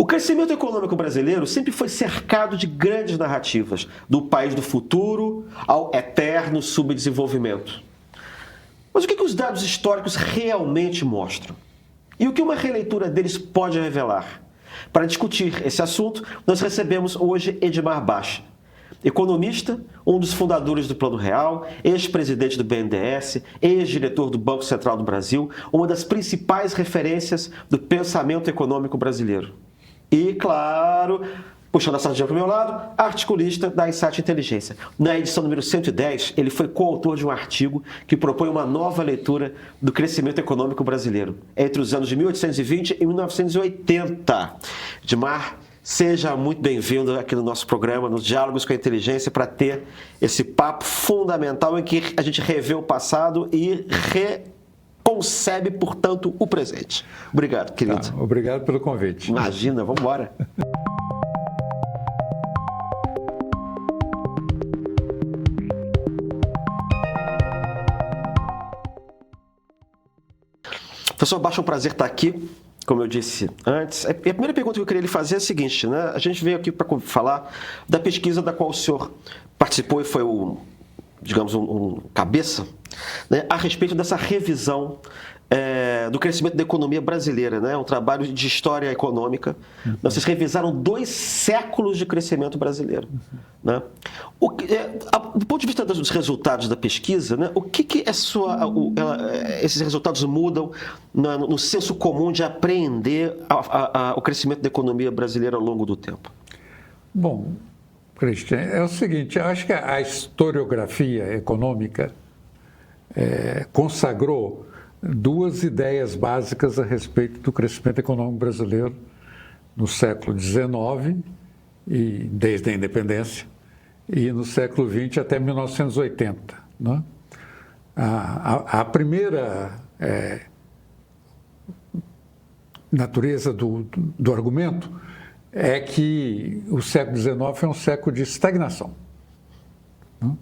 O crescimento econômico brasileiro sempre foi cercado de grandes narrativas, do país do futuro ao eterno subdesenvolvimento. Mas o que os dados históricos realmente mostram? E o que uma releitura deles pode revelar? Para discutir esse assunto, nós recebemos hoje Edmar Baixa, economista, um dos fundadores do Plano Real, ex-presidente do BNDES, ex-diretor do Banco Central do Brasil, uma das principais referências do pensamento econômico brasileiro. E, claro, puxando a sardinha para o meu lado, articulista da Insight Inteligência. Na edição número 110, ele foi coautor de um artigo que propõe uma nova leitura do crescimento econômico brasileiro, entre os anos de 1820 e 1980. Edmar, seja muito bem-vindo aqui no nosso programa, nos Diálogos com a Inteligência, para ter esse papo fundamental em que a gente revê o passado e reconcebe, portanto, o presente. Obrigado, querido. Obrigado pelo convite. Imagina, vamos embora. Professor Baixa, é um prazer estar aqui. Como eu disse antes, a primeira pergunta que eu queria lhe fazer é a seguinte, né? A gente veio aqui para falar da pesquisa da qual o senhor participou e foi digamos, um cabeça, né? A respeito dessa revisão do crescimento da economia brasileira, né? Um trabalho de história econômica. Vocês revisaram 2 séculos de crescimento brasileiro, né? Do ponto de vista dos resultados da pesquisa, né? O que esses resultados mudam no senso comum de apreender o crescimento da economia brasileira ao longo do tempo? Bom, Cristian, é o seguinte, eu acho que a historiografia econômica consagrou 2 ideias básicas a respeito do crescimento econômico brasileiro no século XIX, e desde a independência, e no século XX até 1980. Né? A primeira natureza do argumento é que o século XIX foi um século de estagnação. Né?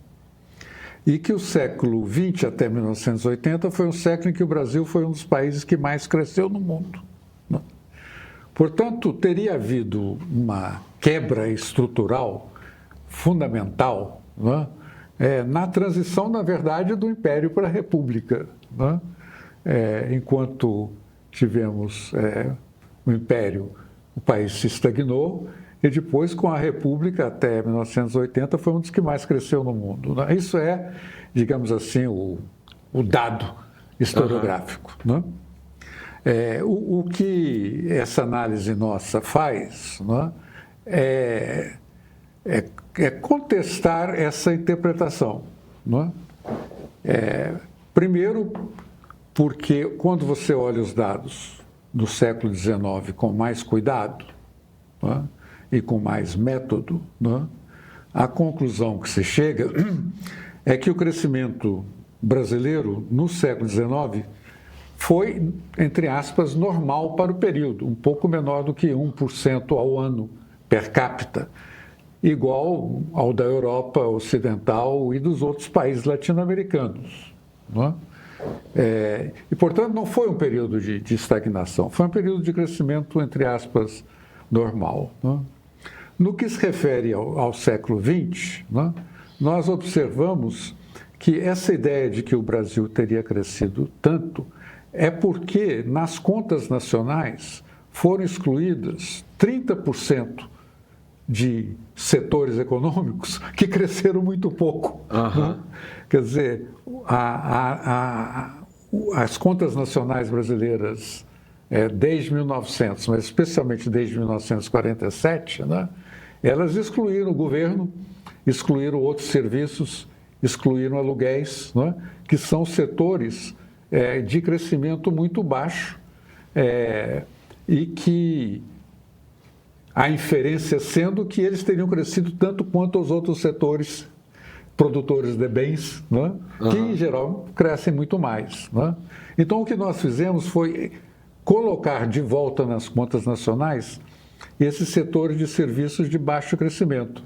E que o século XX até 1980 foi um século em que o Brasil foi um dos países que mais cresceu no mundo. Né? Portanto, teria havido uma quebra estrutural fundamental, né? Na transição, na verdade, do Império para a República. Né? Enquanto tivemos o Império, o país se estagnou, e depois, com a República, até 1980, foi um dos que mais cresceu no mundo. Né? Isso é, digamos assim, o dado historiográfico. Né? O que essa análise nossa faz, né, é contestar essa interpretação. Né? Primeiro, porque quando você olha os dados do século XIX com mais cuidado, né, e com mais método, né, a conclusão que se chega é que o crescimento brasileiro no século XIX foi, entre aspas, normal para o período, um pouco menor do que 1% ao ano per capita, igual ao da Europa Ocidental e dos outros países latino-americanos. Né? E, portanto, não foi um período de estagnação, foi um período de crescimento, entre aspas, normal. Né? No que se refere ao século XX, né, nós observamos que essa ideia de que o Brasil teria crescido tanto é porque nas contas nacionais foram excluídas 30% de setores econômicos que cresceram muito pouco. Né? Quer dizer, as contas nacionais brasileiras, desde 1900, mas especialmente desde 1947, né, elas excluíram o governo, excluíram outros serviços, excluíram aluguéis, né, que são setores de crescimento muito baixo, e que a inferência sendo que eles teriam crescido tanto quanto os outros setores produtores de bens, né, que em geral crescem muito mais. Né? Então o que nós fizemos foi colocar de volta nas contas nacionais esses setores de serviços de baixo crescimento.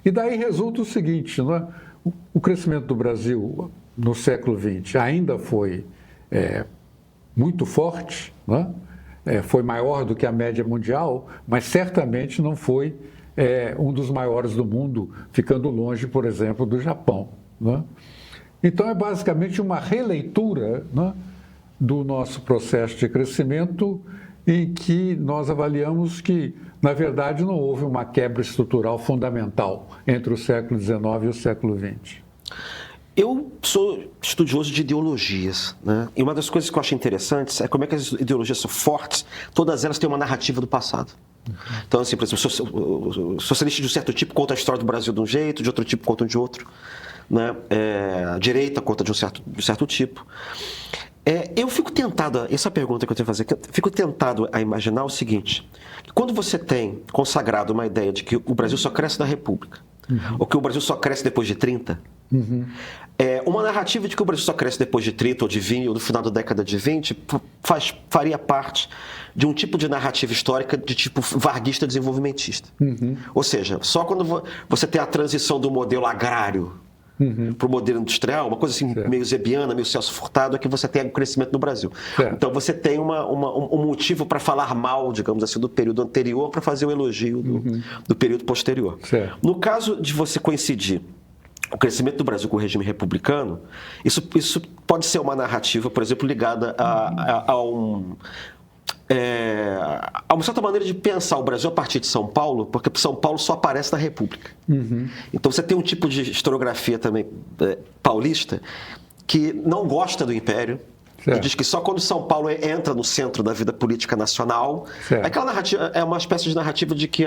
E daí resulta o seguinte, né? O crescimento do Brasil no século XX ainda foi muito forte, né? foi maior do que a média mundial, mas certamente não foi um dos maiores do mundo, ficando longe, por exemplo, do Japão. Né? Então, é basicamente uma releitura, né, do nosso processo de crescimento, em que nós avaliamos que, na verdade, não houve uma quebra estrutural fundamental entre o século XIX e o século XX. Eu sou estudioso de ideologias, né? E uma das coisas que eu acho interessantes é como é que as ideologias são fortes, todas elas têm uma narrativa do passado. Então, assim, por exemplo, socialistas de um certo tipo contam a história do Brasil de um jeito, de outro tipo contam de outro, né? A direita conta de um certo tipo. Eu fico tentado, essa pergunta que eu tenho que fazer, fico tentado a imaginar o seguinte: que quando você tem consagrado uma ideia de que o Brasil só cresce na República, ou que o Brasil só cresce depois de 30, uma narrativa de que o Brasil só cresce depois de 30 ou de 20, ou no final da década de 20, faria parte de um tipo de narrativa histórica de tipo varguista desenvolvimentista. Ou seja, só quando você tem a transição do modelo agrário para o modelo industrial, uma coisa assim meio zebiana, meio Celso Furtado, é que você tem o crescimento no Brasil. Então você tem um motivo para falar mal, digamos assim, do período anterior, para fazer o elogio do período posterior. No caso de você coincidir o crescimento do Brasil com o regime republicano, isso pode ser uma narrativa, por exemplo, ligada a uma certa maneira de pensar o Brasil a partir de São Paulo, porque São Paulo só aparece na República. Então você tem um tipo de historiografia também paulista que não gosta do Império, e diz que só quando São Paulo entra no centro da vida política nacional, aquela narrativa é uma espécie de narrativa de que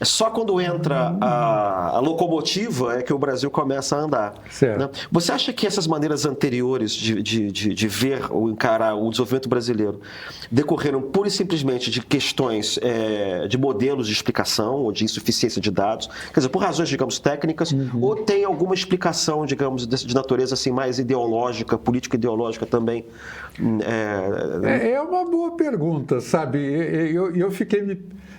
só quando entra a locomotiva é que o Brasil começa a andar. Né? Você acha que essas maneiras anteriores de ver ou encarar o desenvolvimento brasileiro decorreram pura e simplesmente de questões de modelos de explicação ou de insuficiência de dados, quer dizer, por razões, digamos, técnicas, ou tem alguma explicação, digamos, de natureza assim, mais ideológica, político-ideológica também? É uma boa pergunta, sabe? Eu fiquei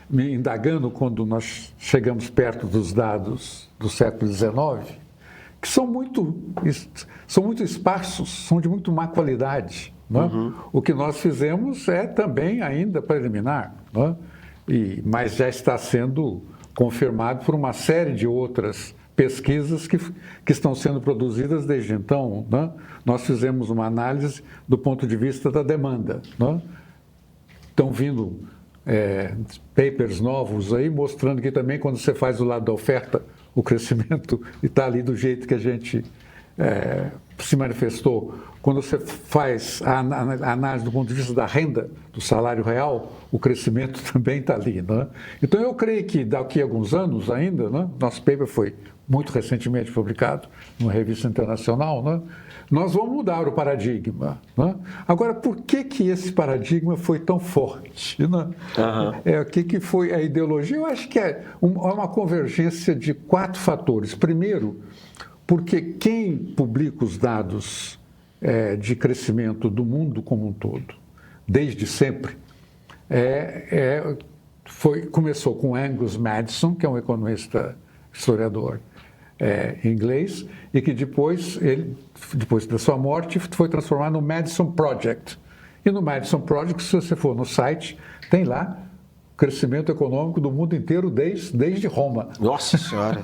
me indagando quando nós chegamos perto dos dados do século XIX, que são muito esparsos, são de muito má qualidade. Não é? O que nós fizemos é também ainda preliminar, não é? Mas já está sendo confirmado por uma série de outras pesquisas que estão sendo produzidas desde então. Não é? Nós fizemos uma análise do ponto de vista da demanda. Não é? Estão vindo papers novos aí, mostrando que também quando você faz o lado da oferta, o crescimento está ali do jeito que a gente se manifestou. Quando você faz a análise do ponto de vista da renda, do salário real, o crescimento também está ali. Né? Então, eu creio que daqui a alguns anos ainda, né, nosso paper foi muito recentemente publicado numa revista internacional, né, nós vamos mudar o paradigma. Né? Agora, por que esse paradigma foi tão forte? Né? O que foi a ideologia? Eu acho que é uma convergência de 4 fatores. Primeiro, porque quem publica os dados de crescimento do mundo como um todo, desde sempre, começou com Angus Maddison, que é um economista, historiador inglês, e que depois da sua morte, foi transformado no Madison Project. E no Madison Project, se você for no site, tem lá crescimento econômico do mundo inteiro desde Roma. Nossa Senhora!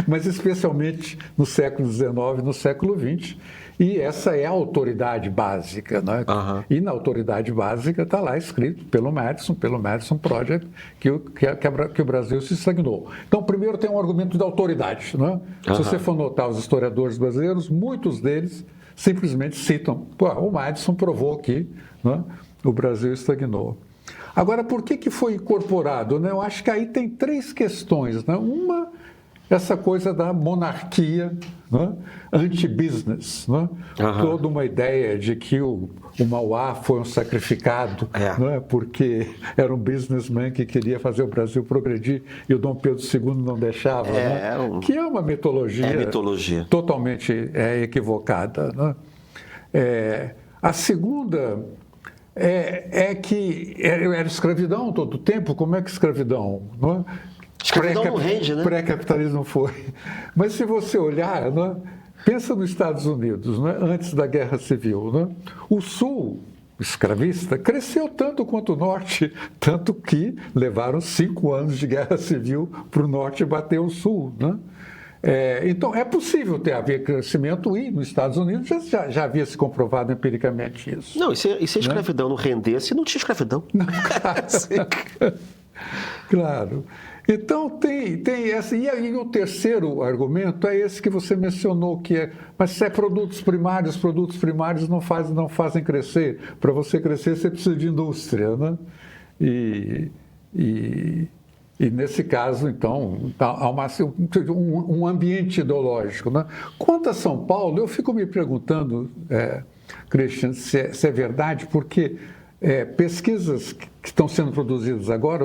Mas especialmente no século XIX e no século XX. E essa é a autoridade básica. Né? E na autoridade básica está lá escrito pelo Madison Project, que o Brasil se estagnou. Então, primeiro tem um argumento de autoridade. Né? Se você for notar os historiadores brasileiros, muitos deles simplesmente citam: o Madison provou que, né, o Brasil estagnou. Agora, por que foi incorporado? Né? Eu acho que aí tem 3 questões. Né? Uma, essa coisa da monarquia, né, anti-business. Né? Toda uma ideia de que o Mauá foi um sacrificado, né, porque era um businessman que queria fazer o Brasil progredir e o Dom Pedro II não deixava. Né? Que é uma mitologia totalmente equivocada. Né? A segunda que era escravidão todo o tempo. Como é que escravidão? Não é? Escravidão não rende, né? Pré-capitalismo foi. Mas se você olhar, né, pensa nos Estados Unidos, né, antes da Guerra Civil. Né, o Sul escravista, cresceu tanto quanto o norte, tanto que levaram 5 anos de guerra civil para o norte bater o sul, né? Então, é possível haver crescimento e nos Estados Unidos já havia se comprovado empiricamente isso. Não, e se a escravidão não rendesse, não tinha escravidão. Não, claro. Então, tem essa. E aí, o terceiro argumento é esse que você mencionou, mas se é produtos primários não fazem crescer. Para você crescer, você precisa de indústria, né? E nesse caso, então, há um ambiente ideológico, né? Quanto a São Paulo, eu fico me perguntando, Christian, se é verdade, porque pesquisas que estão sendo produzidas agora,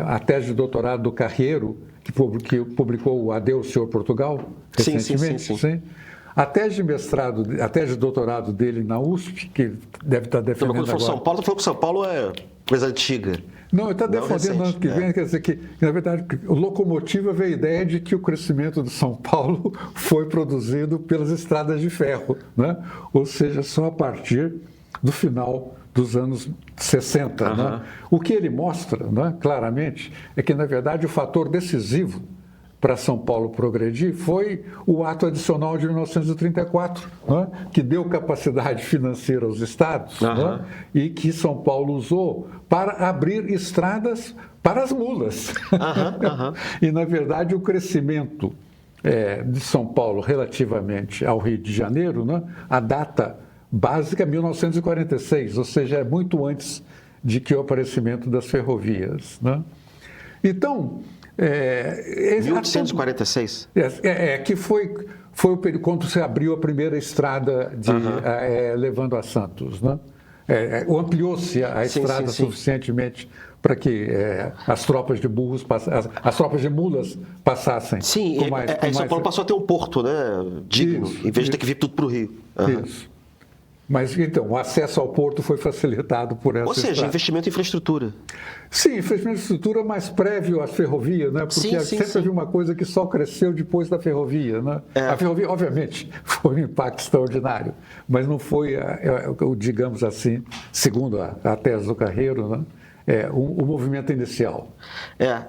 a tese de doutorado do Carreiro, que publicou o Adeus, Senhor Portugal, recentemente, sim. A tese de mestrado, a tese de doutorado dele na USP, que ele deve estar defendendo agora. Quando falou São Paulo, falou que São Paulo é coisa antiga. Não, ele está defendendo ano que vem, quer dizer que, na verdade, o Locomotiva veio a ideia de que o crescimento de São Paulo foi produzido pelas estradas de ferro, né? Ou seja, só a partir do final dos anos 60. Né? O que ele mostra, né, claramente, é que, na verdade, o fator decisivo para São Paulo progredir foi o ato adicional de 1934, né, que deu capacidade financeira aos estados, né, e que São Paulo usou para abrir estradas para as mulas. E, na verdade, o crescimento de São Paulo relativamente ao Rio de Janeiro, né, a data básica é 1946, ou seja, é muito antes de que o aparecimento das ferrovias. Né? Então... 1846? Que foi o período quando se abriu a primeira estrada levando a Santos. Né? Ampliou-se a estrada suficientemente para que as tropas de burros, as tropas de mulas passassem. Sim, São Paulo passou a ter um porto, né, digno, em vez de ter que vir tudo para o Rio. Isso. Mas, então, o acesso ao porto foi facilitado por essa estrada. Ou seja, investimento em infraestrutura. Sim, investimento em infraestrutura, mas prévio às ferrovias, né? Porque sempre havia uma coisa que só cresceu depois da ferrovia, né? A ferrovia, obviamente, foi um impacto extraordinário, mas não foi, digamos assim, segundo a tese do Carreiro, né? O movimento inicial.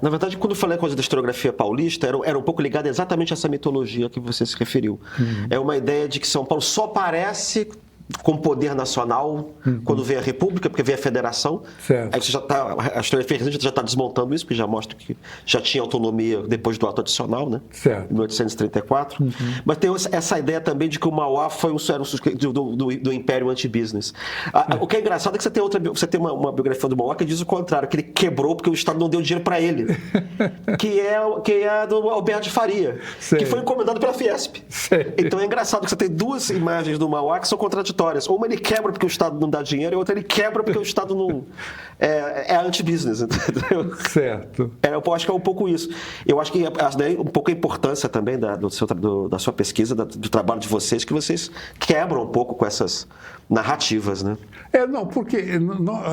Na verdade, quando eu falei a coisa da historiografia paulista, era um pouco ligada exatamente a essa mitologia que você se referiu. É uma ideia de que São Paulo só aparece com poder nacional quando vem a República, porque vem a Federação. Certo. Aí você a historiografia já está desmontando isso, porque já mostra que já tinha autonomia depois do ato adicional, né? Certo. Em 1834. Mas tem essa ideia também de que o Mauá era um sujeito do Império Anti-Business. O que é engraçado é que você tem uma biografia do Mauá que diz o contrário, que ele quebrou porque o Estado não deu dinheiro para ele. que é do Alberto de Faria, que foi encomendado pela Fiesp. Então é engraçado que você tem duas imagens do Mauá que são contraditórias. Uma ele quebra porque o Estado não dá dinheiro, e outra ele quebra porque o Estado não é anti-business, entendeu? Certo. Eu acho que é um pouco isso. Eu acho que um pouco a importância também da sua pesquisa, do trabalho de vocês, que vocês quebram um pouco com essas narrativas, né? Não, porque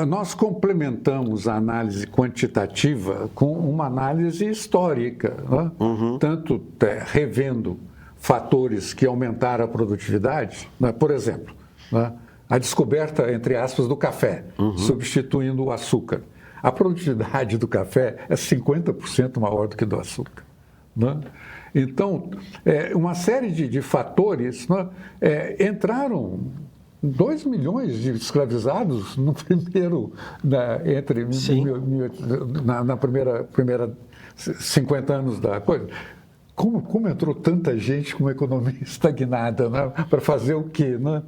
nós complementamos a análise quantitativa com uma análise histórica, né? Tanto revendo fatores que aumentaram a produtividade, né? Por exemplo, né, a descoberta, entre aspas, do café, substituindo o açúcar. A produtividade do café é 50% maior do que do açúcar. Né? Então, uma série de fatores, né, entraram 2 milhões de escravizados no primeiro, na primeira 50 anos da coisa. Como entrou tanta gente com uma economia estagnada, né? Para fazer o quê, né?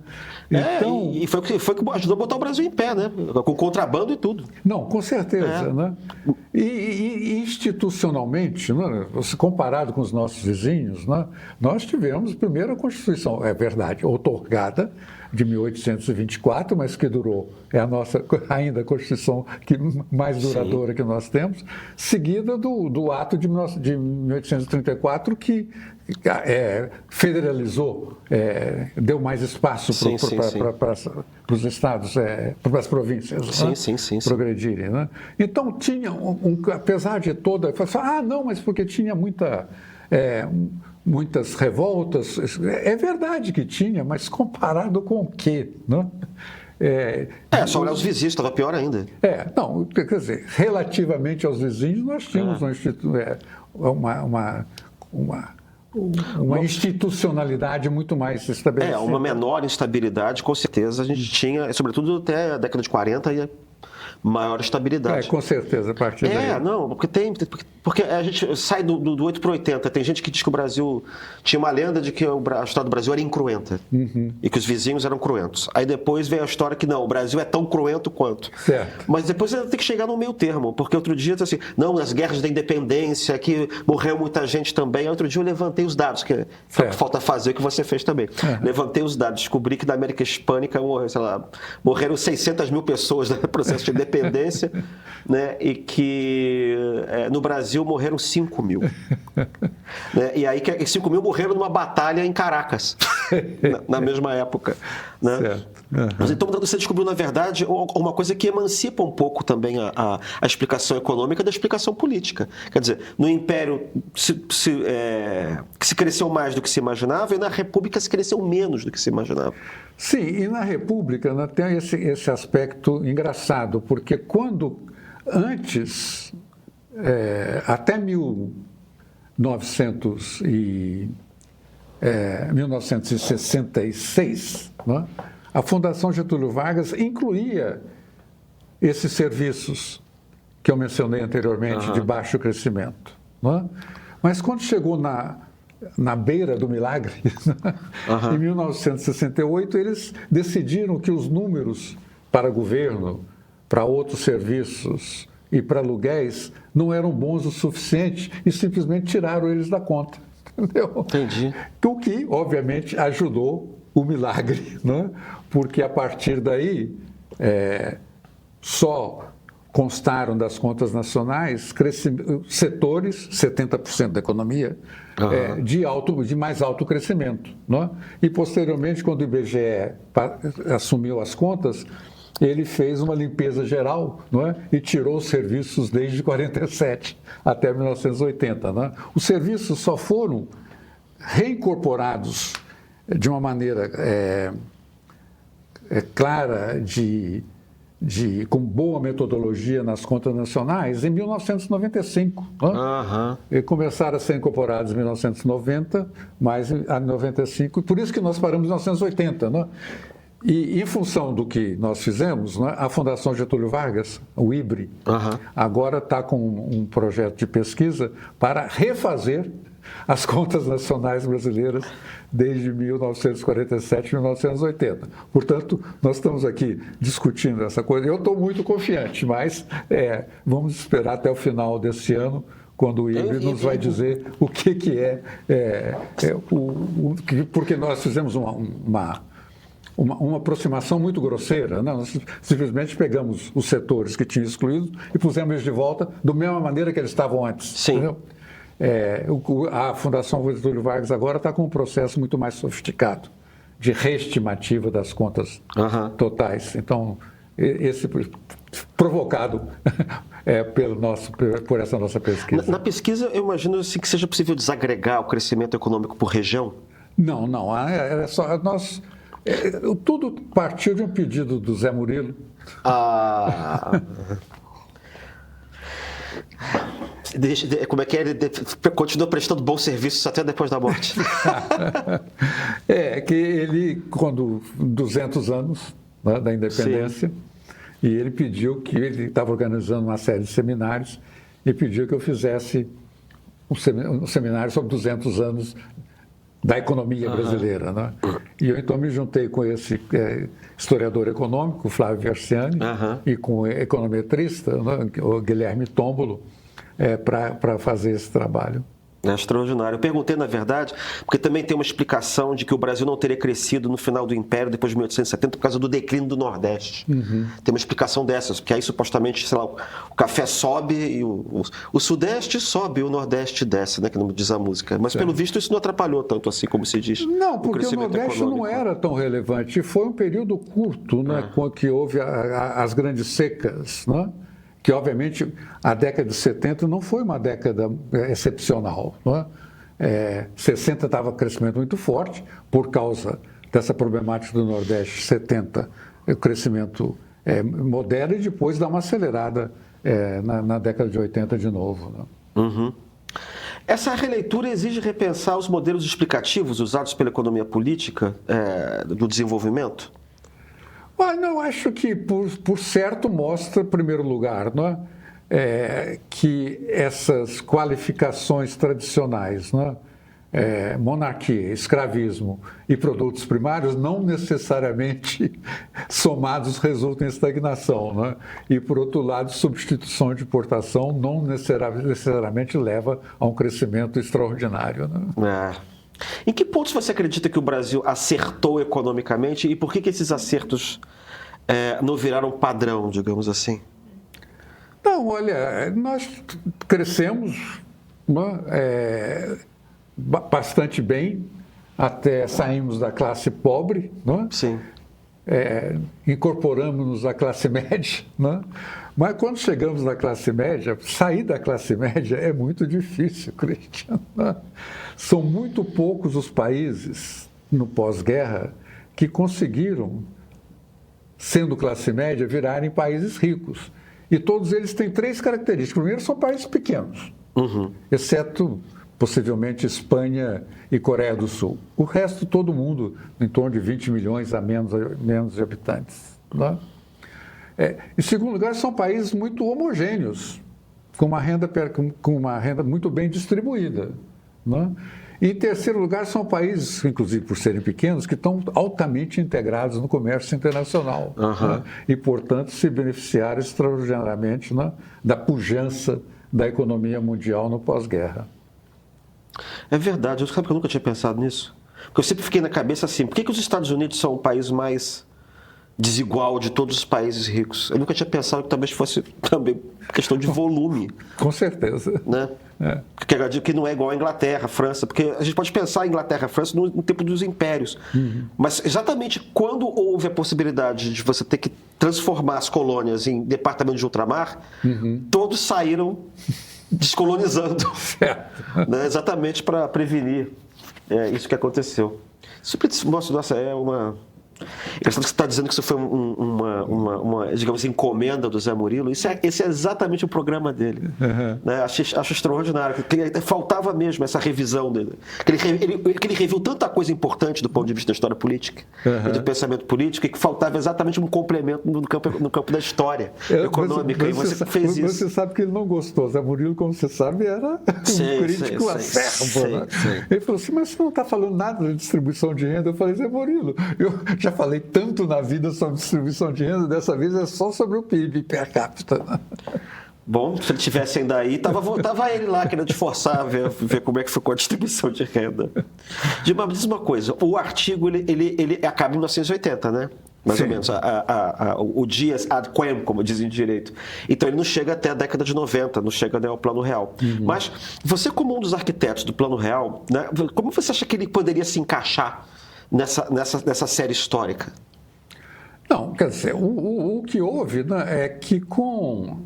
Então, e foi que ajudou a botar o Brasil em pé, né? Com contrabando e tudo. Não, com certeza, né? E institucionalmente, né? Comparado com os nossos vizinhos, né? Nós tivemos primeiro a Constituição, é verdade, outorgada de 1824, mas que durou, é a nossa ainda a Constituição mais duradoura que nós temos, seguida do ato de 1834 que federalizou, deu mais espaço para os estados, para as províncias progredirem. Né? Então, tinha, apesar de toda... não, mas porque tinha muitas revoltas. É verdade que tinha, mas comparado com o quê? Né? Só olhar os vizinhos, estava pior ainda. Não, quer dizer, relativamente aos vizinhos, nós tínhamos uma institucionalidade muito mais estabelecida. Uma menor instabilidade, com certeza, a gente tinha, sobretudo até a década de 40, e maior estabilidade. Com certeza, a partir daí. Porque a gente sai do 8 para o 80. Tem gente que diz que o Brasil tinha uma lenda de que o Estado do Brasil era incruenta e que os vizinhos eram cruentos. Aí depois vem a história que não, o Brasil é tão cruento quanto. Certo. Mas depois você tem que chegar no meio termo, porque outro dia, assim, não, nas guerras da independência, que morreu muita gente também. Aí outro dia eu levantei os dados, que falta fazer o que você fez também. Levantei os dados, descobri que na América Hispânica morreram 600 mil pessoas no processo de independência, né, e que no Brasil morreram 5 mil. Né, e aí 5 mil morreram numa batalha em Caracas, na mesma época. Né? Certo. Mas então você descobriu, na verdade, uma coisa que emancipa um pouco também a explicação econômica da explicação política. Quer dizer, no Império se cresceu mais do que se imaginava e na República se cresceu menos do que se imaginava. Sim, e na República, né, tem esse aspecto engraçado, porque quando antes, até 1966, né, a Fundação Getúlio Vargas incluía esses serviços que eu mencionei anteriormente, de baixo crescimento. Né? Mas quando chegou na beira do milagre, em 1968, eles decidiram que os números para governo, para outros serviços e para aluguéis não eram bons o suficiente e simplesmente tiraram eles da conta. Entendeu? Entendi. O que, obviamente, ajudou o milagre, né? Porque a partir daí só constaram das contas nacionais setores, 70% da economia, de mais alto crescimento. Né? E, posteriormente, quando o IBGE assumiu as contas, ele fez uma limpeza geral, não é? E tirou os serviços desde 47 até 1980. Não é? Os serviços só foram reincorporados de uma maneira clara, com boa metodologia nas contas nacionais, em 1995. E começaram a ser incorporados em 1990, mas em 95, e por isso que nós paramos em 1980. Não é? E em função do que nós fizemos, né, a Fundação Getúlio Vargas, o IBRE, agora está com um projeto de pesquisa para refazer as contas nacionais brasileiras desde 1947 e 1980. Portanto, nós estamos aqui discutindo essa coisa. Eu estou muito confiante, mas vamos esperar até o final desse ano, quando o IBRE nos vai dizer o que porque nós fizemos uma aproximação muito grosseira. Né? Nós simplesmente pegamos os setores que tinham excluído e pusemos eles de volta da mesma maneira que eles estavam antes. Sim. Entendeu? A Fundação Getúlio Vargas agora está com um processo muito mais sofisticado de reestimativa das contas totais. Então, esse provocado por essa nossa pesquisa. Na pesquisa, eu imagino assim, que seja possível desagregar o crescimento econômico por região? Não. Tudo partiu de um pedido do Zé Murilo. Como é que ele continua prestando bons serviços até depois da morte? Que ele, quando 200 anos, né, da independência, e ele pediu que ele estava organizando uma série de seminários e pediu que eu fizesse um seminário sobre 200 anos da economia brasileira. Né? E eu então me juntei com esse historiador econômico, Flávio Versiani, e com o econometrista, né, o Guilherme Tômbolo, para fazer esse trabalho. É extraordinário. Eu perguntei, na verdade, porque também tem uma explicação de que o Brasil não teria crescido no final do Império, depois de 1870, por causa do declínio do Nordeste. Tem uma explicação dessas, porque aí supostamente, sei lá, o café sobe e o Sudeste sobe e o Nordeste desce, né, que não diz a música. Mas, pelo visto, isso não atrapalhou tanto assim, como se diz. Não, porque o Nordeste econômico não era tão relevante. Foi um período curto, né, que houve as grandes secas, né? Que, obviamente, a década de 70 não foi uma década excepcional. Não é? 60 estava crescimento muito forte, por causa dessa problemática do Nordeste. 70 o crescimento modera e depois dá uma acelerada na década de 80 de novo. Né? Uhum. Essa releitura exige repensar os modelos explicativos usados pela economia política do desenvolvimento? Eu acho que, por certo, mostra, em primeiro lugar, não é? Que essas qualificações tradicionais, não é? Monarquia, escravismo e produtos primários não necessariamente somados resultam em estagnação, né? E, por outro lado, substituição de importação não necessariamente leva a um crescimento extraordinário. Né? Em que pontos você acredita que o Brasil acertou economicamente e por que esses acertos não viraram padrão, digamos assim? Não, olha, nós crescemos, né? Bastante bem, até saímos da classe pobre, não é? Sim. Incorporamos-nos à classe média, não é? Mas quando chegamos na classe média, sair da classe média é muito difícil, Cristian. São muito poucos os países no pós-guerra que conseguiram, sendo classe média, virarem países ricos. E todos eles têm 3 características. Primeiro, são países pequenos, exceto possivelmente Espanha e Coreia do Sul. O resto, todo mundo, em torno de 20 milhões a menos de habitantes. Né? Em segundo lugar, são países muito homogêneos, com uma renda muito bem distribuída. Né? E, em terceiro lugar, são países, inclusive por serem pequenos, que estão altamente integrados no comércio internacional. Né? E, portanto, se beneficiaram extraordinariamente, né, da pujança da economia mundial no pós-guerra. É verdade, sabe que eu nunca tinha pensado nisso? Porque eu sempre fiquei na cabeça assim, por que os Estados Unidos são o país mais desigual de todos os países ricos? Eu nunca tinha pensado que talvez fosse também questão de volume. Com certeza. Né? Que não é igual a Inglaterra, a França, porque a gente pode pensar em Inglaterra e França no tempo dos impérios. Mas exatamente quando houve a possibilidade de você ter que transformar as colônias em departamentos de ultramar, todos saíram descolonizando, né? Exatamente para prevenir isso que aconteceu. Sempre mostra, nossa, engraçado que você está dizendo que isso foi uma digamos assim, encomenda do Zé Murilo. Esse é exatamente o programa dele. Né? Acho extraordinário. Faltava mesmo essa revisão dele. Ele reviu tanta coisa importante do ponto de vista da história política e do pensamento político, que faltava exatamente um complemento no campo da história econômica. E você fez isso. Você sabe que ele não gostou. Zé Murilo, como você sabe, era um crítico acerbo. Né? Ele falou assim, mas você não está falando nada de distribuição de renda. Eu falei, Zé Murilo, eu já falei tanto na vida sobre distribuição de renda, dessa vez é só sobre o PIB per capita. Bom, se ele tivesse ainda aí, tava ele lá querendo te forçar a ver como é que ficou a distribuição de renda. Diz uma coisa, o artigo ele acaba em 1980, né? Mais ou menos, o dias ad quem, como dizem de direito. Então ele não chega até a década de 90, não chega, né, ao Plano Real. Mas você, como um dos arquitetos do Plano Real, né, como você acha que ele poderia se encaixar nessa série histórica? Não, quer dizer, o que houve, né, é que com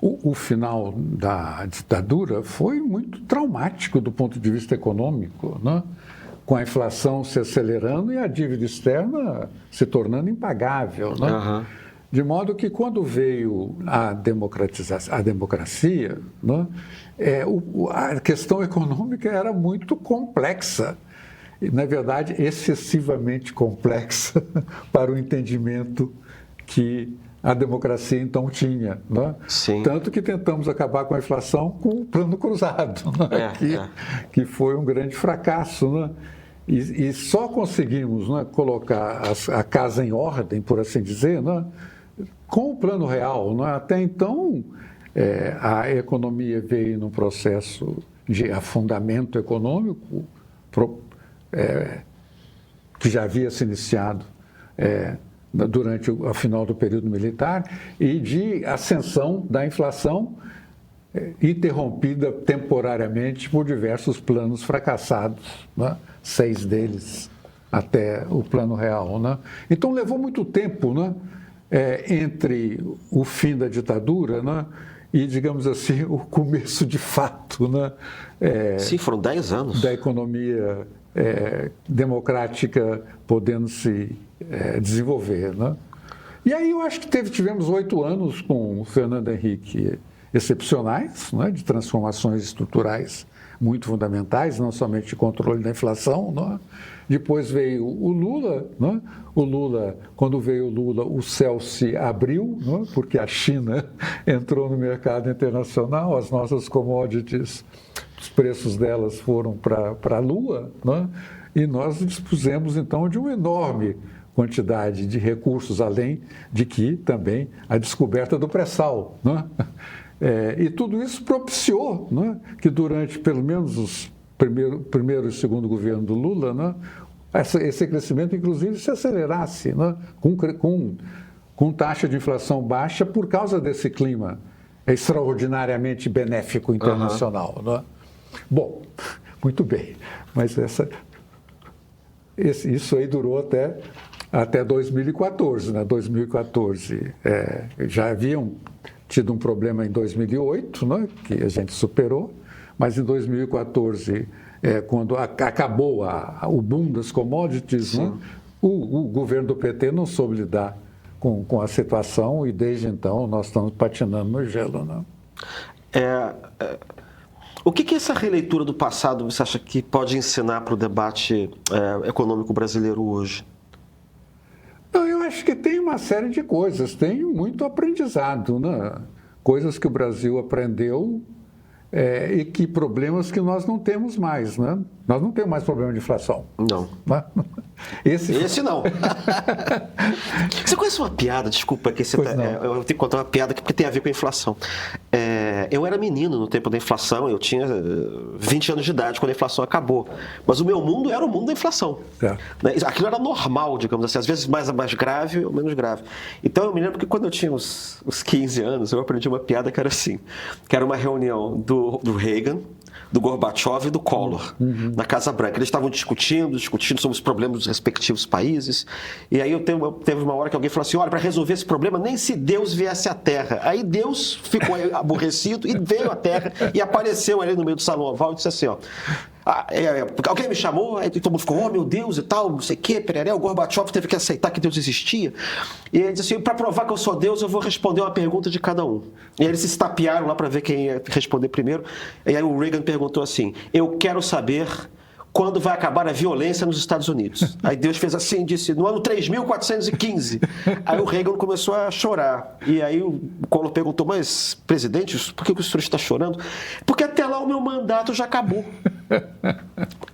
o final da ditadura foi muito traumático do ponto de vista econômico, né? Com a inflação se acelerando e a dívida externa se tornando impagável. Né? De modo que quando veio a democracia, né, a questão econômica era muito complexa. Na verdade, excessivamente complexa para o entendimento que a democracia então tinha. Né? Tanto que tentamos acabar com a inflação com o Plano Cruzado, né? Que foi um grande fracasso. Né? E só conseguimos, né, colocar a casa em ordem, por assim dizer, né, com o Plano Real. Né? Até então, a economia veio num processo de afundamento econômico, que já havia se iniciado durante o final do período militar, e de ascensão da inflação, interrompida temporariamente por diversos planos fracassados, né? 6 deles até o Plano Real. Né? Então levou muito tempo, né, entre o fim da ditadura, né, e, digamos assim, o começo de fato, né, sim, foram 10 anos da economia democrática podendo se desenvolver. Né? E aí eu acho que tivemos 8 anos com o Fernando Henrique excepcionais, né, de transformações estruturais muito fundamentais, não somente de controle da inflação. Né? Depois veio o Lula. Né? O Lula, quando veio o Lula, o céu se abriu, né? Porque a China entrou no mercado internacional, as nossas commodities, os preços delas foram para a lua, né? E nós dispusemos então de uma enorme quantidade de recursos, além de que também a descoberta do pré-sal. Né? E tudo isso propiciou, né, que durante pelo menos os primeiro e segundo governo do Lula, né, esse crescimento inclusive se acelerasse, né, com taxa de inflação baixa por causa desse clima extraordinariamente benéfico internacional. Né? Bom, muito bem, mas isso aí durou até 2014. Né? 2014 já haviam tido um problema em 2008, né, que a gente superou, mas em 2014, quando acabou o boom das commodities, né, o governo do PT não soube lidar com a situação e desde então nós estamos patinando no gelo. Né? O que essa releitura do passado você acha que pode ensinar para o debate econômico brasileiro hoje? Não, eu acho que tem uma série de coisas, tem muito aprendizado, né? Coisas que o Brasil aprendeu e que problemas que nós não temos mais, né? Nós não temos mais problema de inflação. Não. Né? Esse não. Você conhece uma piada, desculpa, que eu tenho que contar uma piada que tem a ver com a inflação. Eu era menino no tempo da inflação, eu tinha 20 anos de idade quando a inflação acabou. Mas o meu mundo era o mundo da inflação. Aquilo era normal, digamos assim, às vezes mais grave ou menos grave. Então eu me lembro que quando eu tinha uns 15 anos, eu aprendi uma piada que era assim, que era uma reunião do Reagan, do Gorbachev e do Collor, na Casa Branca. Eles estavam discutindo sobre os problemas dos respectivos países. E aí teve uma hora que alguém falou assim, olha, para resolver esse problema, nem se Deus viesse à Terra. Aí Deus ficou aborrecido e veio à Terra e apareceu ali no meio do salão oval e disse assim, ó, alguém me chamou, aí todo mundo ficou, oh meu Deus e tal, não sei o quê, pereré, o Gorbachev teve que aceitar que Deus existia. E ele disse assim, para provar que eu sou Deus, eu vou responder uma pergunta de cada um. E aí eles se estapearam lá para ver quem ia responder primeiro. E aí o Reagan perguntou assim, eu quero saber quando vai acabar a violência nos Estados Unidos. Aí Deus fez assim, disse, no ano 3415. Aí o Reagan começou a chorar. E aí o Collor perguntou, mas, presidente, por que o senhor está chorando? Porque até lá o meu mandato já acabou.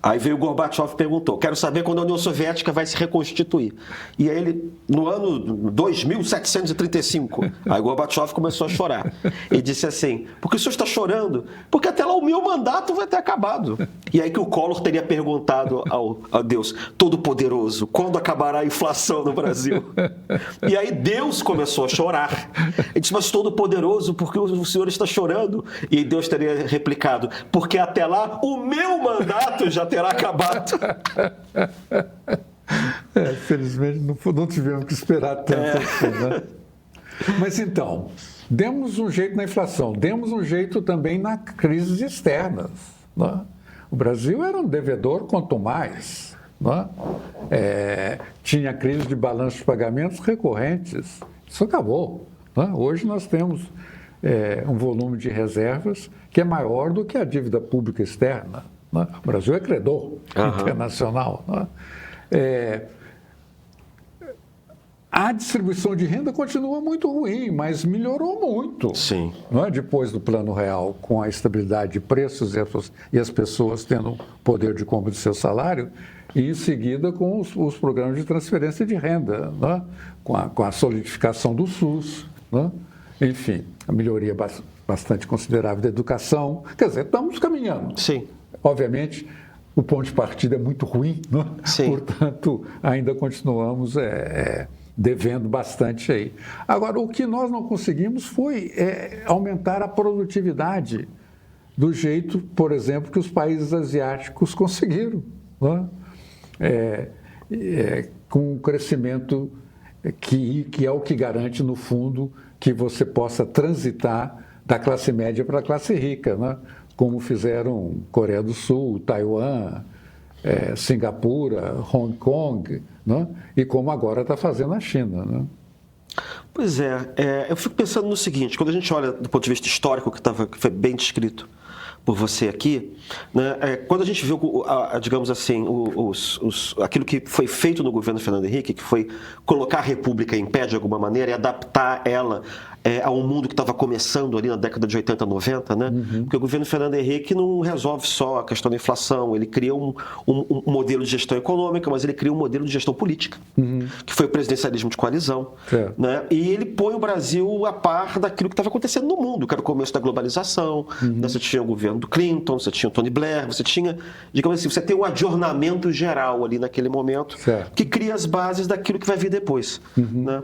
Aí veio o Gorbachev e perguntou, quero saber quando a União Soviética vai se reconstituir. E aí ele, no ano 2735, aí o Gorbachev começou a chorar. E disse assim, por que o senhor está chorando? Porque até lá o meu mandato vai ter acabado. E aí que o Collor teria perguntado ao Deus Todo-Poderoso, quando acabará a inflação no Brasil? E aí Deus começou a chorar. Ele disse, mas Todo-Poderoso, por que o senhor está chorando? E Deus teria replicado, porque até lá o meu mandato já terá acabado. Felizmente não tivemos que esperar tanto assim, né? Mas então, demos um jeito na inflação, demos um jeito também nas crises externas, né? O Brasil era um devedor quanto mais, né? Tinha crise de balanço de pagamentos recorrentes, isso acabou, né? Hoje nós temos um volume de reservas que é maior do que a dívida pública externa. Né? O Brasil é credor internacional. Né? A distribuição de renda continua muito ruim, mas melhorou muito. Sim. Não é? Depois do Plano Real, com a estabilidade de preços e as pessoas tendo poder de compra do seu salário, e em seguida com os programas de transferência de renda, né? com a solidificação do SUS, né? Enfim, a melhoria bastante considerável da educação. Quer dizer, estamos caminhando. Sim. Obviamente, o ponto de partida é muito ruim, né? Sim. Portanto, ainda continuamos devendo bastante aí. Agora, o que nós não conseguimos foi aumentar a produtividade do jeito, por exemplo, que os países asiáticos conseguiram, né? Com um crescimento que é o que garante, no fundo, que você possa transitar da classe média para a classe rica, né? Como fizeram Coreia do Sul, Taiwan, Singapura, Hong Kong, né? E como agora está fazendo a China. Né? Pois eu fico pensando no seguinte, quando a gente olha do ponto de vista histórico, que foi bem descrito por você aqui, né, quando a gente viu, digamos assim, aquilo que foi feito no governo Fernando Henrique, que foi colocar a República em pé de alguma maneira e adaptar ela a um mundo que estava começando ali na década de 80, 90, né? Porque o governo Fernando Henrique não resolve só a questão da inflação, ele cria um modelo de gestão econômica, mas ele cria um modelo de gestão política, que foi o presidencialismo de coalizão, né? E ele põe o Brasil a par daquilo que estava acontecendo no mundo, que era o começo da globalização, né? Você tinha o governo do Clinton, você tinha o Tony Blair, você tinha, digamos assim, você tem um adornamento geral ali naquele momento, que cria as bases daquilo que vai vir depois, né?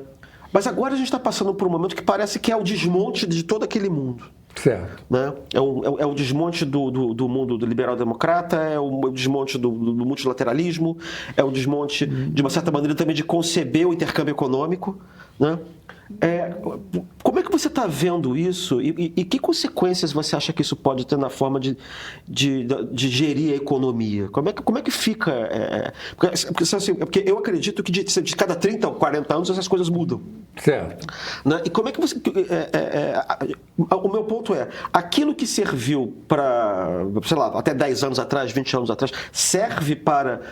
Mas agora a gente está passando por um momento que parece que é o desmonte de todo aquele mundo. Certo. Né? É o desmonte do mundo do liberal-democrata, é o desmonte do multilateralismo, é o desmonte, de uma certa maneira, também de conceber o intercâmbio econômico. Né? Como é que você está vendo isso e que consequências você acha que isso pode ter na forma de gerir a economia? Como é que fica? Porque eu acredito que de cada 30 ou 40 anos essas coisas mudam. Certo. Né? E como é que você... o meu ponto é, aquilo que serviu para, sei lá, até 10 anos atrás, 20 anos atrás, serve para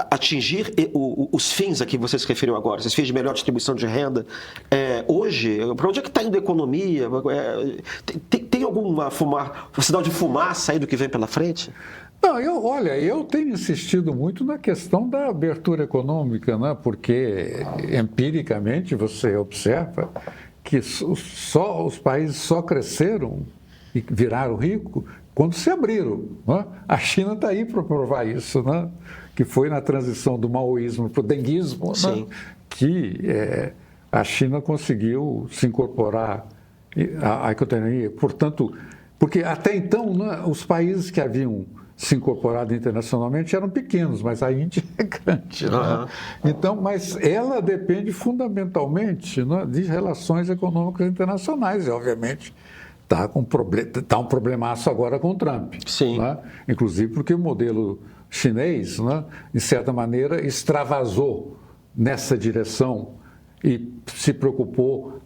atingir os fins a que você se referiu agora, esses fins de melhor distribuição de renda. Hoje, para onde é que está indo a economia? Tem alguma sinal de fumaça aí do que vem pela frente? Não, eu tenho insistido muito na questão da abertura econômica, né? Porque empiricamente você observa que os países só cresceram e viraram ricos quando se abriram. Né? A China está aí para provar isso, né? Que foi na transição do maoísmo para o denguismo, né? Que a China conseguiu se incorporar à economia. Portanto, porque até então, né, os países que haviam se incorporado internacionalmente eram pequenos, mas a Índia é grande. Né? Então, mas ela depende fundamentalmente, né, de relações econômicas internacionais e, obviamente, está um problemaço agora com o Trump. Sim. Né? Inclusive porque o modelo chinês, né, de certa maneira, extravasou nessa direção e se preocupou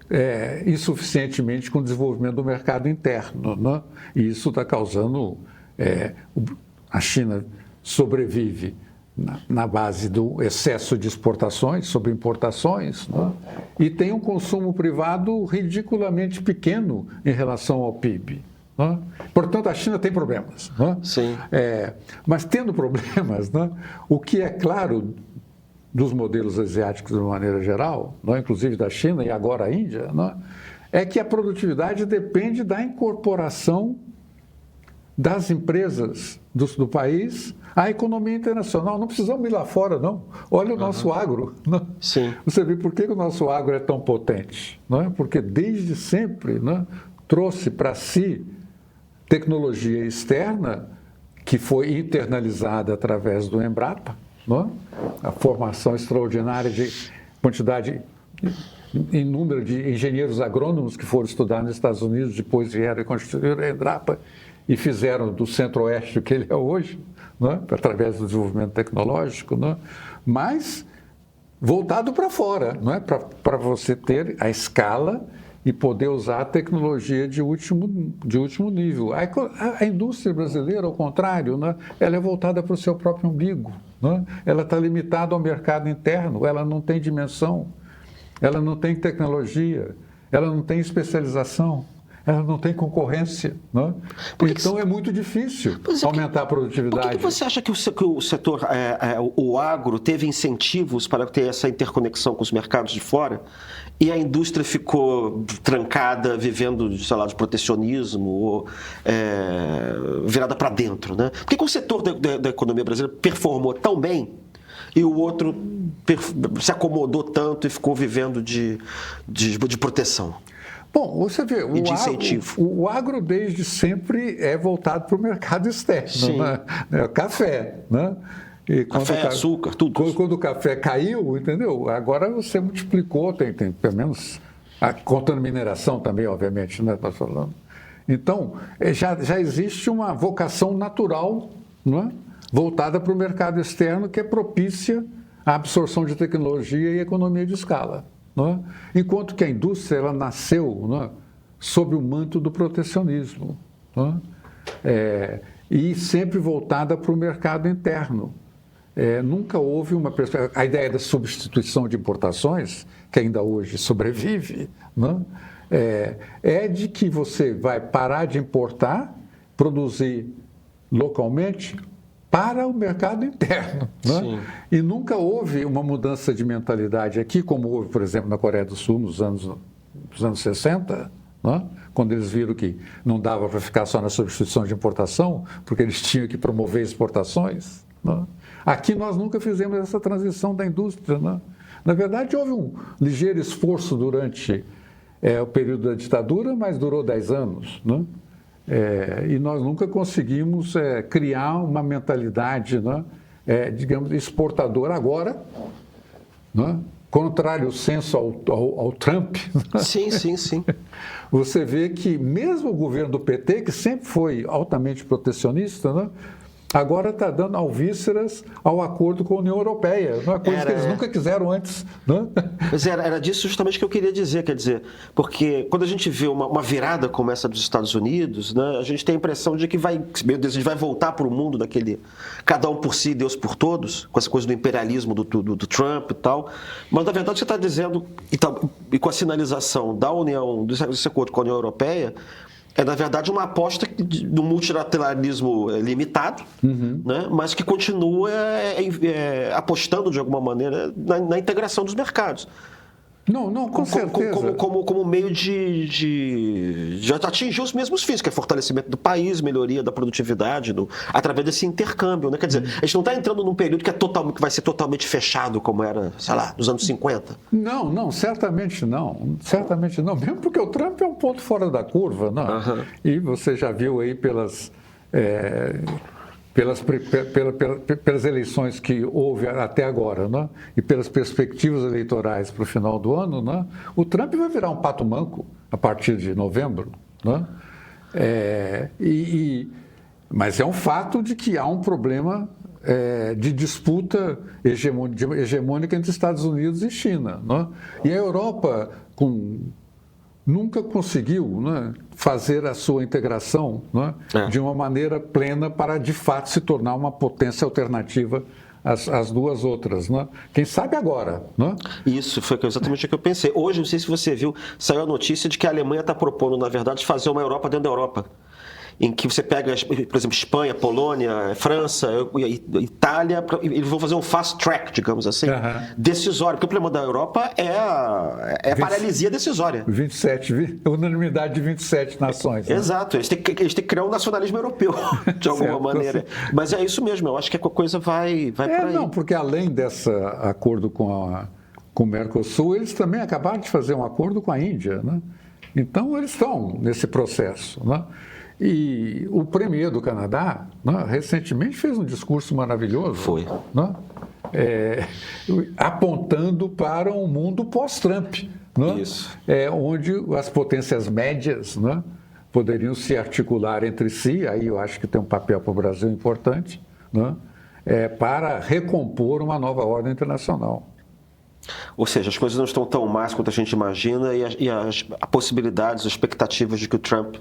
insuficientemente com o desenvolvimento do mercado interno. Né? E isso está causando... a China sobrevive na base do excesso de exportações sobre importações, né? E tem um consumo privado ridiculamente pequeno em relação ao PIB. Né? Portanto, a China tem problemas. Né? Sim. Mas tendo problemas, né, o que é claro dos modelos asiáticos de uma maneira geral, né, inclusive da China e agora a Índia, né, é que a produtividade depende da incorporação das empresas do país à economia internacional. Não precisamos ir lá fora, não. Olha o nosso agro. Né? Sim. Você vê por que o nosso agro é tão potente? Né? Porque desde sempre, né, trouxe para si tecnologia externa que foi internalizada através do Embrapa, né? A formação extraordinária de quantidade em número de engenheiros agrônomos que foram estudar nos Estados Unidos, depois vieram e constituíram a Embrapa e fizeram do Centro-Oeste o que ele é hoje, né? Através do desenvolvimento tecnológico, né? Mas voltado para fora, não é? Para você ter a escala e poder usar a tecnologia de último nível. A indústria brasileira, ao contrário, né? Ela é voltada para o seu próprio umbigo. Né? Ela está limitada ao mercado interno, ela não tem dimensão, ela não tem tecnologia, ela não tem especialização, ela não tem concorrência. Né? Então é muito difícil aumentar a produtividade. Por que você acha que o setor, o agro, teve incentivos para ter essa interconexão com os mercados de fora e a indústria ficou trancada, vivendo, sei lá, de protecionismo, ou virada para dentro? Né? Por que o setor da economia brasileira performou tão bem e o outro se acomodou tanto e ficou vivendo de proteção? Bom, você vê, o agro desde sempre é voltado para o mercado externo, né? Café, né? E café, açúcar, tudo. Quando o café caiu, entendeu? Agora você multiplicou, tem pelo menos, contando mineração também, obviamente, né? Tá falando. Então, já existe uma vocação natural, né? Voltada para o mercado externo que é propícia à absorção de tecnologia e economia de escala. não é? Enquanto que a indústria ela nasceu, não é, sob o manto do protecionismo, não é? E sempre voltada para o mercado interno. Nunca houve uma perspectiva. A ideia da substituição de importações, que ainda hoje sobrevive, não é de que você vai parar de importar, produzir localmente para o mercado interno. Né? E nunca houve uma mudança de mentalidade aqui, como houve, por exemplo, na Coreia do Sul nos anos 60, né? Quando eles viram que não dava para ficar só na substituição de importação, porque eles tinham que promover exportações. Né? Aqui nós nunca fizemos essa transição da indústria. Né? Na verdade, houve um ligeiro esforço durante o período da ditadura, mas durou 10 anos. Né? E nós nunca conseguimos criar uma mentalidade, né, digamos, exportadora. Agora, né, contrário ao senso ao Trump, né, sim. Você vê que mesmo o governo do PT, que sempre foi altamente protecionista, né, agora está dando alvíceras ao acordo com a União Europeia, uma coisa que eles nunca quiseram antes. Né? Mas era disso justamente que eu queria dizer, quer dizer, porque quando a gente vê uma virada como essa dos Estados Unidos, né, a gente tem a impressão de que meu Deus, a gente vai voltar para o mundo daquele cada um por si, Deus por todos, com essa coisa do imperialismo do Trump e tal, mas na verdade você está dizendo, e com a sinalização da União, desse acordo com a União Europeia, na verdade, uma aposta do multilateralismo limitado, né, mas que continua apostando, de alguma maneira, na integração dos mercados. Não, com certeza. Como meio de atingir os mesmos fins, que é fortalecimento do país, melhoria da produtividade, através desse intercâmbio. Né? Quer dizer, a gente não está entrando num período que vai ser totalmente fechado, como era, sei lá, nos anos 50. Não, certamente não. Certamente não. Mesmo porque o Trump é um ponto fora da curva. Né? E você já viu aí pelas eleições que houve até agora, né? E pelas perspectivas eleitorais para o final do ano, né? O Trump vai virar um pato manco a partir de novembro. Né? Mas é um fato de que há um problema de disputa hegemônica entre Estados Unidos e China. Né? E a Europa, nunca conseguiu, né, fazer a sua integração, né, de uma maneira plena para, de fato, se tornar uma potência alternativa às duas outras. Né? Quem sabe agora. Né? Isso foi exatamente o que eu pensei. Hoje, não sei se você viu, saiu a notícia de que a Alemanha está propondo, na verdade, fazer uma Europa dentro da Europa. Em que você pega, por exemplo, Espanha, Polônia, França, Itália, eles vão fazer um fast track, digamos assim, decisório. Porque o problema da Europa é a paralisia decisória. 27, unanimidade de 27 nações. Né? Exato, eles têm que criar um nacionalismo europeu, de alguma maneira. Mas é isso mesmo, eu acho que a coisa vai por aí. Não, porque além desse acordo com o Mercosul, eles também acabaram de fazer um acordo com a Índia. Né? Então, eles estão nesse processo. Né? E o premier do Canadá, né, recentemente fez um discurso maravilhoso. Foi. Né, apontando para um mundo pós-Trump. Né, isso. Onde as potências médias, né, poderiam se articular entre si, aí eu acho que tem um papel para o Brasil importante, né, para recompor uma nova ordem internacional. Ou seja, as coisas não estão tão más quanto a gente imagina e as possibilidades, as expectativas de que o Trump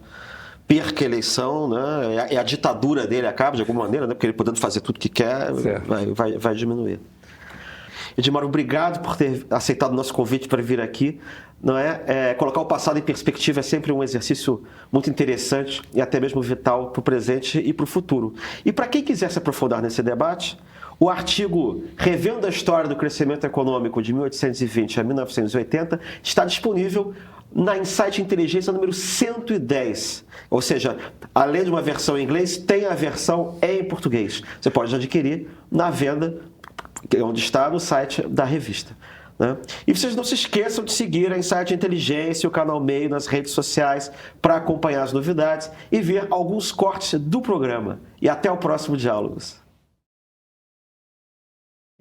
perca a eleição, né, e a ditadura dele acaba de alguma maneira, né, porque ele podendo fazer tudo que quer, vai diminuir. Edmar, obrigado por ter aceitado o nosso convite para vir aqui. Não colocar o passado em perspectiva é sempre um exercício muito interessante e até mesmo vital para o presente e para o futuro. E para quem quiser se aprofundar nesse debate, o artigo Revendo a História do Crescimento Econômico de 1820 a 1980 está disponível na Insight Inteligência número 110. Ou seja, além de uma versão em inglês, tem a versão em português. Você pode adquirir na venda, onde está no site da revista. Né? E vocês não se esqueçam de seguir a Insight Inteligência e o canal Meio nas redes sociais para acompanhar as novidades e ver alguns cortes do programa. E até o próximo Diálogos.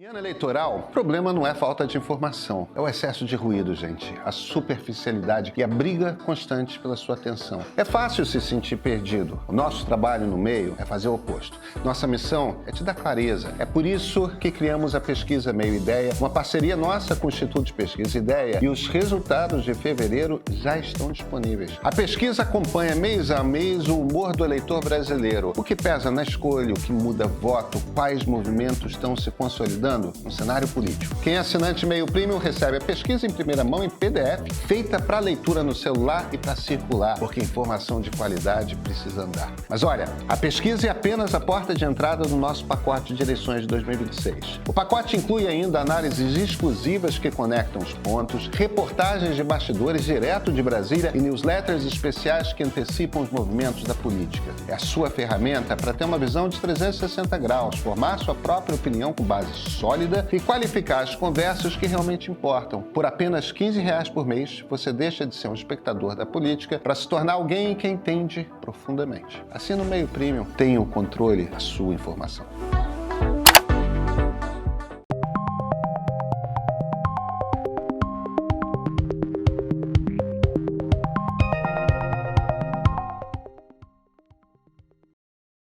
Em ano eleitoral, o problema não é falta de informação, é o excesso de ruído, gente, a superficialidade e a briga constante pela sua atenção. É fácil se sentir perdido. O nosso trabalho no meio é fazer o oposto. Nossa missão é te dar clareza. É por isso que criamos a Pesquisa Meio Ideia, uma parceria nossa com o Instituto de Pesquisa Ideia, e os resultados de fevereiro já estão disponíveis. A pesquisa acompanha mês a mês o humor do eleitor brasileiro, o que pesa na escolha, o que muda voto, quais movimentos estão se consolidando no cenário político. Quem é assinante Meio Premium recebe a pesquisa em primeira mão em PDF, feita para leitura no celular e para circular, porque informação de qualidade precisa andar. Mas olha, a pesquisa é apenas a porta de entrada do nosso pacote de eleições de 2026. O pacote inclui ainda análises exclusivas que conectam os pontos, reportagens de bastidores direto de Brasília e newsletters especiais que antecipam os movimentos da política. É a sua ferramenta para ter uma visão de 360 graus, formar sua própria opinião com base sólida e qualificar as conversas que realmente importam. Por apenas R$15 por mês, você deixa de ser um espectador da política para se tornar alguém que entende profundamente. Assina o Meio Premium, tenha o controle da sua informação.